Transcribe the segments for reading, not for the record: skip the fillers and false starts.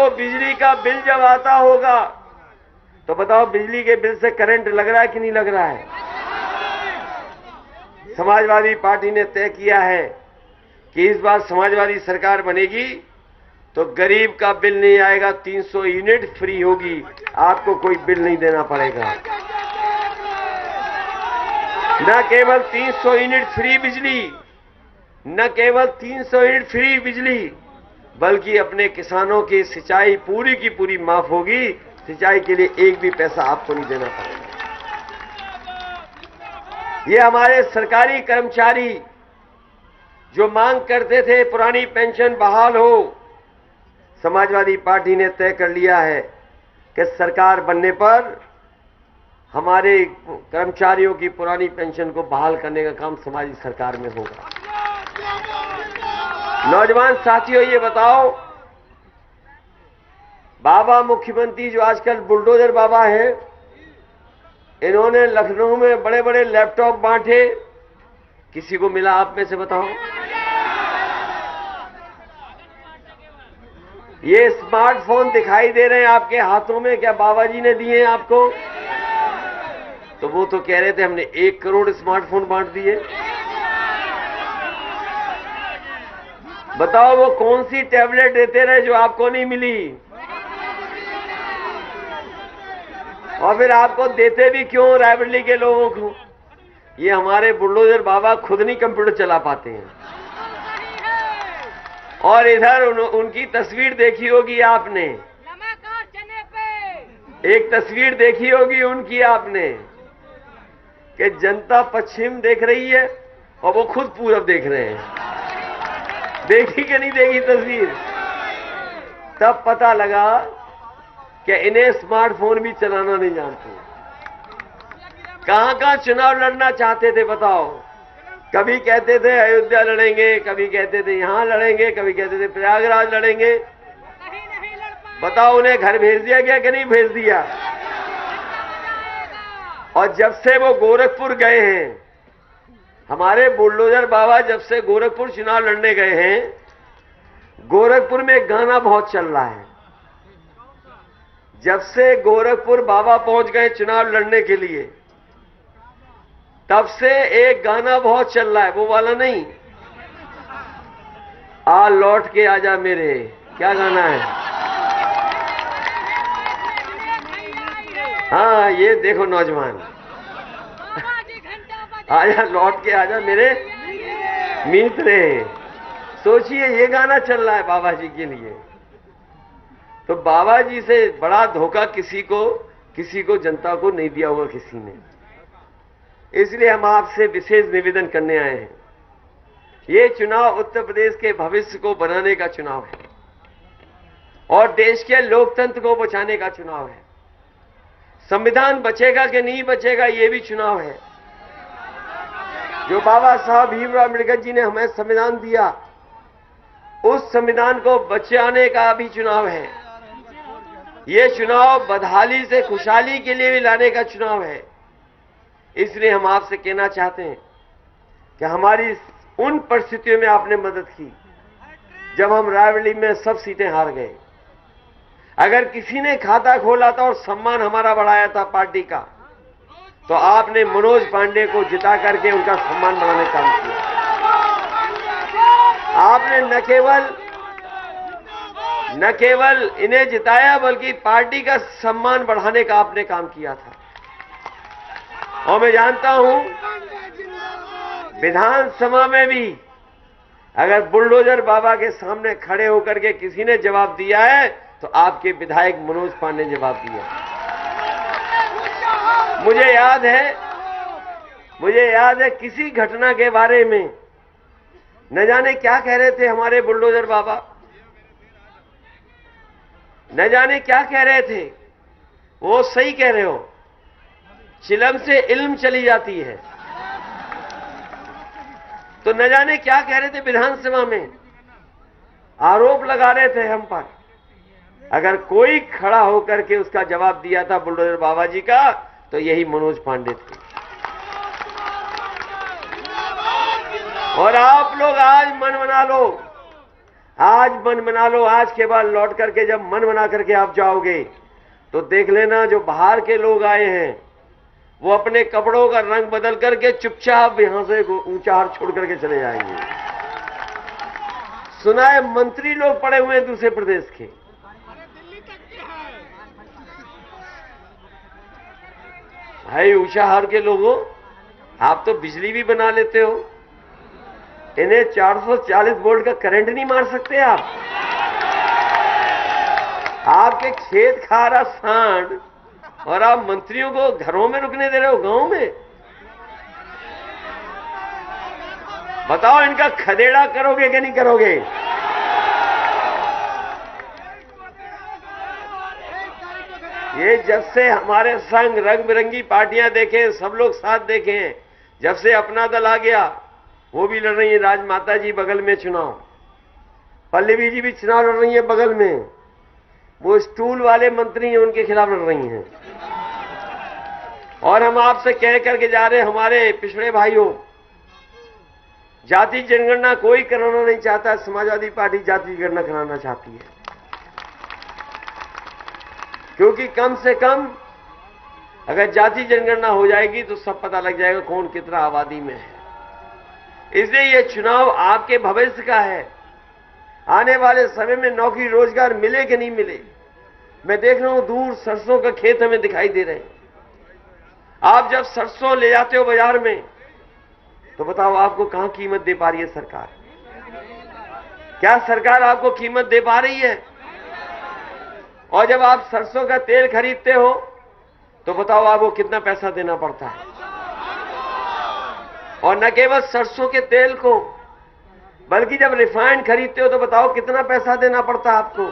आपको बिजली का बिल जब आता होगा तो बताओ, बिजली के बिल से करंट लग रहा है कि नहीं लग रहा है? समाजवादी पार्टी ने तय किया है कि इस बार समाजवादी सरकार बनेगी तो गरीब का बिल नहीं आएगा, 300 यूनिट फ्री होगी, आपको कोई बिल नहीं देना पड़ेगा। न केवल 300 यूनिट फ्री बिजली, न केवल 300 यूनिट फ्री बिजली, बल्कि अपने किसानों की सिंचाई पूरी की पूरी माफ होगी। सिंचाई के लिए एक भी पैसा आपको नहीं देना पड़ेगा। ये हमारे सरकारी कर्मचारी जो मांग करते थे पुरानी पेंशन बहाल हो, समाजवादी पार्टी ने तय कर लिया है कि सरकार बनने पर हमारे कर्मचारियों की पुरानी पेंशन को बहाल करने का काम समाजी सरकार में होगा। नौजवान साथियों, ये बताओ, बाबा मुख्यमंत्री जो आजकल बुलडोजर बाबा हैं, इन्होंने लखनऊ में बड़े बड़े लैपटॉप बांटे, किसी को मिला आप में से बताओ? ये स्मार्टफोन दिखाई दे रहे हैं आपके हाथों में, क्या बाबा जी ने दिए हैं आपको? तो वो तो कह रहे थे हमने 1 करोड़ स्मार्टफोन बांट दिए। बताओ वो कौन सी टैबलेट देते रहे जो आपको नहीं मिली? और फिर आपको देते भी क्यों रायबरेली के लोगों को? ये हमारे बुलडोजर बाबा खुद नहीं कंप्यूटर चला पाते हैं। और इधर उनकी तस्वीर देखी होगी आपने, एक तस्वीर देखी होगी उनकी आपने कि जनता पश्चिम देख रही है और वो खुद पूरब देख रहे हैं। देखी कि नहीं देखी तस्वीर? तब पता लगा कि इन्हें स्मार्टफोन भी चलाना नहीं जानते। कहां कहां चुनाव लड़ना चाहते थे बताओ? कभी कहते थे अयोध्या लड़ेंगे, कभी कहते थे यहां लड़ेंगे, कभी कहते थे प्रयागराज लड़ेंगे। बताओ उन्हें घर भेज दिया गया कि नहीं भेज दिया? और जब से वो गोरखपुर गए हैं, हमारे बुलडोजर बाबा जब से गोरखपुर चुनाव लड़ने गए हैं, गोरखपुर में गाना बहुत चल रहा है। जब से गोरखपुर बाबा पहुंच गए चुनाव लड़ने के लिए, तब से एक गाना बहुत चल रहा है, वो वाला नहीं, आ लौट के आजा मेरे, क्या गाना है? हाँ, ये देखो नौजवान, आजा लौट के आजा मेरे मित्र। सोचिए ये गाना चल रहा है बाबा जी के लिए। तो बाबा जी से बड़ा धोखा किसी को जनता को नहीं दिया होगा किसी ने। इसलिए हम आपसे विशेष निवेदन करने आए हैं। ये चुनाव उत्तर प्रदेश के भविष्य को बनाने का चुनाव है और देश के लोकतंत्र को बचाने का चुनाव है। संविधान बचेगा कि नहीं बचेगा, ये भी चुनाव है। जो बाबा साहब भीमराव अम्बेडकर जी ने हमें संविधान दिया, उस संविधान को बचाने का भी चुनाव है। ये चुनाव बदहाली से खुशहाली के लिए भी लाने का चुनाव है। इसलिए हम आपसे कहना चाहते हैं कि हमारी उन परिस्थितियों में आपने मदद की जब हम रायबरेली में सब सीटें हार गए। अगर किसी ने खाता खोला था और सम्मान हमारा बढ़ाया था पार्टी का, तो आपने मनोज पांडे को जिता करके उनका सम्मान बढ़ाने का काम किया। आपने न केवल इन्हें जिताया बल्कि पार्टी का सम्मान बढ़ाने का आपने काम किया था। और मैं जानता हूं विधानसभा में भी अगर बुलडोजर बाबा के सामने खड़े होकर के किसी ने जवाब दिया है तो आपके विधायक मनोज पांडे ने जवाब दिया। मुझे याद है किसी घटना के बारे में न जाने क्या कह रहे थे हमारे बुलडोजर बाबा, न जाने क्या कह रहे थे। वो सही कह रहे हो, चिलम से इल्म चली जाती है। तो न जाने क्या कह रहे थे विधानसभा में, आरोप लगा रहे थे हम पर। अगर कोई खड़ा होकर के उसका जवाब दिया था बुलडोजर बाबा जी का, तो यही मनोज पांडे थे। और आप लोग आज मन बना लो, आज मन बना लो, आज के बाद लौट करके जब मन बना करके आप जाओगे तो देख लेना जो बाहर के लोग आए हैं वो अपने कपड़ों का रंग बदल करके चुपचाप यहां से ऊंचा हार छोड़ करके चले जाएंगे। सुना है मंत्री लोग पड़े हुए हैं दूसरे प्रदेश के। भाई ऊंचाहार के लोगों, आप तो बिजली भी बना लेते हो, इन्हें 440 वोल्ट का करंट नहीं मार सकते आप? आपके खेत खा रहा सांड और आप मंत्रियों को घरों में रुकने दे रहे हो, गांव में? बताओ इनका खदेड़ा करोगे कि नहीं करोगे? ये जब से हमारे संग रंग बिरंगी पार्टियां देखें, सब लोग साथ देखें, जब से अपना दल आ गया, वो भी लड़ रही है राजमाता जी बगल में चुनाव, पल्लवी जी भी चुनाव लड़ रही है बगल में, वो स्टूल वाले मंत्री हैं उनके खिलाफ लड़ रही हैं। और हम आपसे कह करके जा रहे हैं, हमारे पिछड़े भाइयों, जाति जनगणना कोई कराना नहीं चाहता, समाजवादी पार्टी जाति जनगणना कराना चाहती है, क्योंकि कम से कम अगर जाति जनगणना हो जाएगी तो सब पता लग जाएगा कौन कितना आबादी में है। इसलिए ये चुनाव आपके भविष्य का है। आने वाले समय में नौकरी रोजगार मिले कि नहीं मिले, मैं देख रहा हूं दूर सरसों का खेत हमें दिखाई दे रहे हैं। आप जब सरसों ले जाते हो बाजार में तो बताओ आपको कहां कीमत दे पा रही है सरकार? क्या सरकार आपको कीमत दे पा रही है? और जब आप सरसों का तेल खरीदते हो तो बताओ आपको कितना पैसा देना पड़ता है? और न केवल सरसों के तेल को, बल्कि जब रिफाइंड खरीदते हो तो बताओ कितना पैसा देना पड़ता है आपको?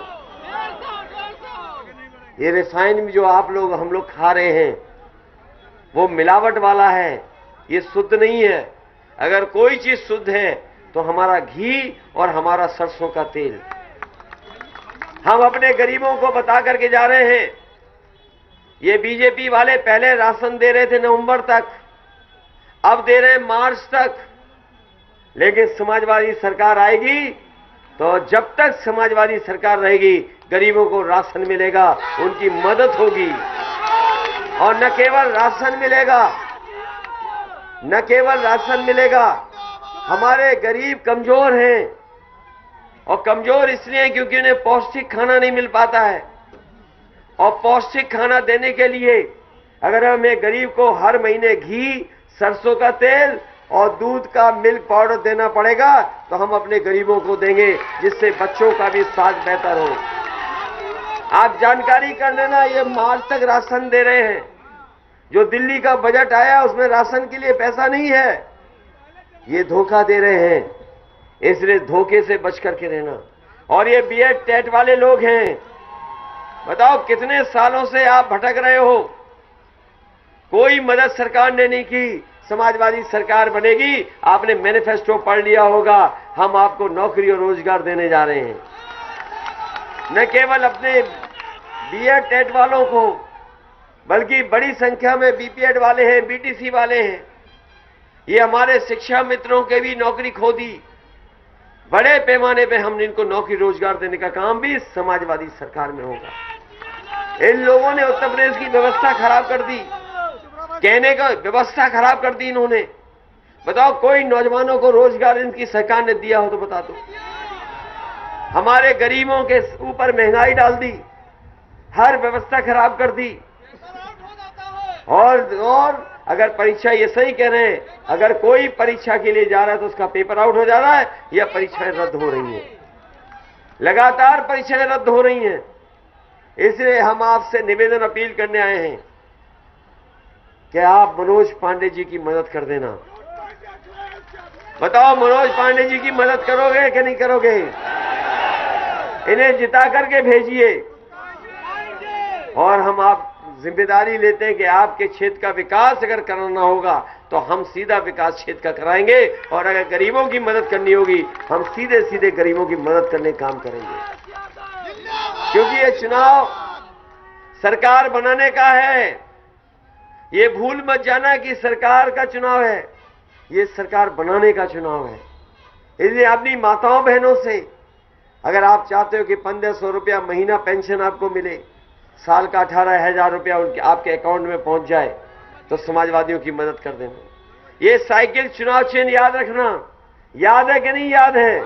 ये रिफाइंड जो आप लोग हम लोग खा रहे हैं वो मिलावट वाला है, ये शुद्ध नहीं है। अगर कोई चीज शुद्ध है तो हमारा घी और हमारा सरसों का तेल। हम अपने गरीबों को बता करके जा रहे हैं, ये बीजेपी वाले पहले राशन दे रहे थे नवंबर तक, अब दे रहे हैं मार्च तक, लेकिन समाजवादी सरकार आएगी तो जब तक समाजवादी सरकार रहेगी गरीबों को राशन मिलेगा, उनकी मदद होगी। और न केवल राशन मिलेगा, न केवल राशन मिलेगा, हमारे गरीब कमजोर हैं, और कमजोर इसलिए क्योंकि उन्हें पौष्टिक खाना नहीं मिल पाता है। और पौष्टिक खाना देने के लिए अगर हमें गरीब को हर महीने घी, सरसों का तेल और दूध का मिल्क पाउडर देना पड़ेगा तो हम अपने गरीबों को देंगे, जिससे बच्चों का भी स्वास्थ्य बेहतर हो। आप जानकारी कर लेना, ये मार्च तक राशन दे रहे हैं। जो दिल्ली का बजट आया उसमें राशन के लिए पैसा नहीं है, ये धोखा दे रहे हैं, इसलिए धोखे से बच करके रहना। और ये बीएड टेट वाले लोग हैं, बताओ कितने सालों से आप भटक रहे हो, कोई मदद सरकार ने नहीं की। समाजवादी सरकार बनेगी, आपने मैनिफेस्टो पढ़ लिया होगा, हम आपको नौकरी और रोजगार देने जा रहे हैं। न केवल अपने बीएड टेट वालों को, बल्कि बड़ी संख्या में बीपीएड वाले हैं, बीटीसी वाले हैं। ये हमारे शिक्षा मित्रों के भी नौकरी खो दी। बड़े पैमाने पे हम इनको नौकरी रोजगार देने का काम भी समाजवादी सरकार में होगा। इन लोगों ने उत्तर प्रदेश की व्यवस्था खराब कर दी, कहने का व्यवस्था खराब कर दी इन्होंने। बताओ कोई नौजवानों को रोजगार इनकी सरकार ने दिया हो तो बता दो। हमारे गरीबों के ऊपर महंगाई डाल दी, हर व्यवस्था खराब कर दी। और अगर परीक्षा, ये सही कह रहे हैं, अगर कोई परीक्षा के लिए जा रहा है तो उसका पेपर आउट हो जा रहा है या परीक्षाएं रद्द हो रही हैं, लगातार परीक्षाएं रद्द हो रही हैं। इसलिए हम आपसे निवेदन अपील करने आए हैं कि आप मनोज पांडे जी की मदद कर देना। बताओ मनोज पांडे जी की मदद करोगे कि नहीं करोगे? इन्हें जिता करके भेजिए। और हम आप जिम्मेदारी लेते हैं कि आपके क्षेत्र का विकास अगर कराना होगा तो हम सीधा विकास क्षेत्र का कराएंगे, और अगर गरीबों की मदद करनी होगी हम सीधे सीधे गरीबों की मदद करने का काम करेंगे। क्योंकि ये चुनाव सरकार बनाने का है, ये भूल मत जाना कि सरकार का चुनाव है, ये सरकार बनाने का चुनाव है। इसलिए अपनी माताओं बहनों से अगर आप चाहते हो कि 1500 रुपया महीना पेंशन आपको मिले, साल का 18,000 रुपया उनके आपके अकाउंट में पहुंच जाए, तो समाजवादियों की मदद कर देना। ये साइकिल चुनाव चिन्ह याद रखना। याद है कि नहीं याद है?